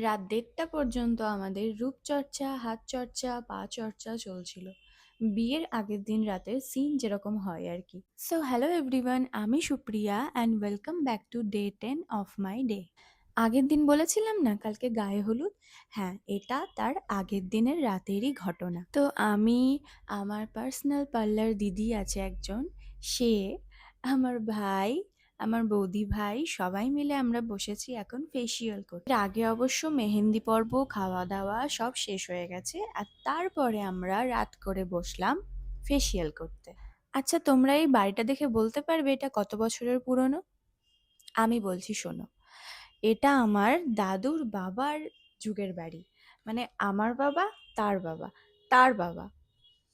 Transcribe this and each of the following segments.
রাত ১:৩০ পর্যন্ত আমাদের রূপচর্চা, হাত চর্চা, পা চর্চা চলছিল। বিয়ের আগের দিন রাতের সিন যেরকম হয় আর কি। সো হ্যালো এভরিওয়ান, আমি Supriya and welcome back to day 10 of my day. আগের দিন বলেছিলাম না কালকে গায়ে হলুদ? হ্যাঁ, এটা তার আগের দিনের রাতেরই ঘটনা। তো আমি, আমার পার্সোনাল পার্লার দিদি আছে একজন, সে, আমার ভাই, আমার বৌদি ভাই সবাই মিলে আমরা বসেছি এখন ফেসিয়াল করতে। এর আগে অবশ্য মেহেন্দি পর্ব, খাওয়া দাওয়া সব শেষ হয়ে গেছে, আর তারপরে আমরা রাত করে বসলাম ফেসিয়াল করতে। আচ্ছা, তোমরা এই বাড়িটা দেখে বলতে পারবে এটা কত বছরের পুরনো? আমি বলছি, শোনো। এটা আমার দাদুর বাবার যুগের বাড়ি। মানে আমার বাবা, তার বাবা, তার বাবা,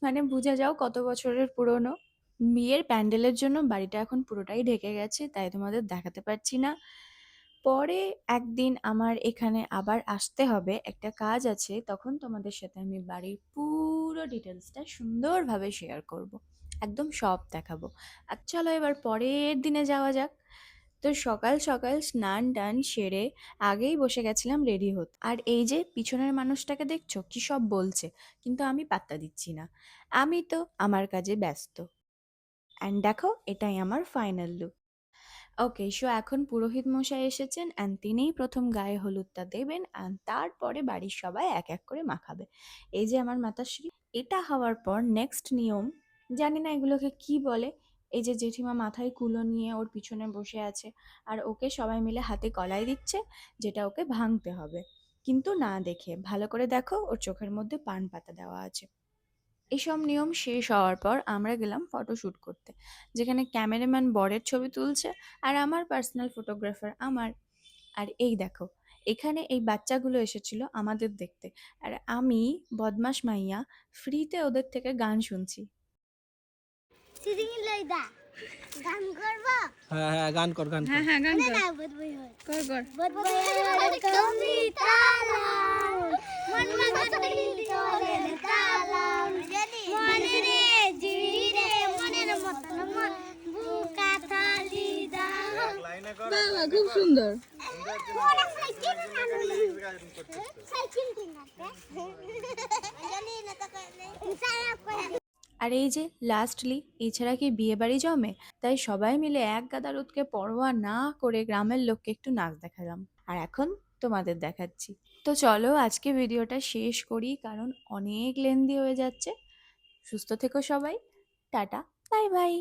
মানে বুঝে যাও কত বছরের পুরনো। বিয়ের প্যান্ডেলের জন্য বাড়িটা এখন পুরোটাই ঢেকে গেছে, তাই তোমাদের দেখাতে পারছি না। পরে একদিন আমার এখানে আবার আসতে হবে, একটা কাজ আছে, তখন তোমাদের সাথে আমি বাড়ির পুরো ডিটেলসটা সুন্দরভাবে শেয়ার করব, একদম সব দেখাবো। আর চলো এবার পরের দিনে যাওয়া যাক। তো সকাল সকাল স্নান টান সেরে আগেই বসে গেছিলাম রেডি হতে। আর এই যে পিছনের মানুষটাকে দেখছো কি সব বলছে, কিন্তু আমি পাত্তা দিচ্ছি না, আমি তো আমার কাজে ব্যস্ত। অ্যান্ড দেখো, এটাই আমার ফাইনাল লুক। ওকে, সো এখন পুরোহিত মশাই এসেছেন অ্যান্ড তিনিই প্রথম গায়ে হলুদটা দেবেন অ্যান্ড তারপরে বাড়ির সবাই এক এক করে মাখাবে। এই যে আমার মাতাশ্রী। এটা হওয়ার পর নেক্সট নিয়ম, জানি না এগুলোকে কি বলে, এই যে জেঠিমা মাথায় কুলো নিয়ে ওর পিছনে বসে আছে আর ওকে সবাই মিলে হাতে কলাই দিচ্ছে, যেটা ওকে ভাঙতে হবে, কিন্তু না দেখে ভালো করে দেখো ওর চোখের মধ্যে পান পাতা দেওয়া আছে। এসব নিয়ম শেষ হওয়ার পর আমরা গেলাম ফটোশ্যুট করতে, যেখানে ক্যামেরাম্যান বরের ছবি তুলছে আর আমার পার্সোনাল ফটোগ্রাফার আমার। আর এই দেখো, এখানে এই বাচ্চাগুলো এসেছিল আমাদের দেখতে, আর আমি বদমাস মাইয়া ফ্রিতে ওদের থেকে গান শুনছি। গান করব। হ্যাঁ হ্যাঁ গান কর গান কর। হ্যাঁ হ্যাঁ গান কর না বুধ বই হয় কর কর বুধ বই হয় কবিতা মন মাগনি তোরে তালাম মনে রে জিরে মনের মতন মন বুকা থালি দাও। বাবা খুব সুন্দর। ওরা সাইকেল না সাইকেল দিন না জানি না তো সারা করে। আর এই যে লাস্টলি, এছাড়া কি বিয়ে বাড়ি জমে? তাই সবাই মিলে এক গাদা রোদকে পরোয়া না করে গ্রামের লোককে একটু নাচ দেখালাম, আর এখন তোমাদের দেখাচ্ছি। তো চলো আজকে ভিডিওটা শেষ করি, কারণ অনেক লেন্দি হয়ে যাচ্ছে। সুস্থ থেকো সবাই, টাটা, বাই বাই।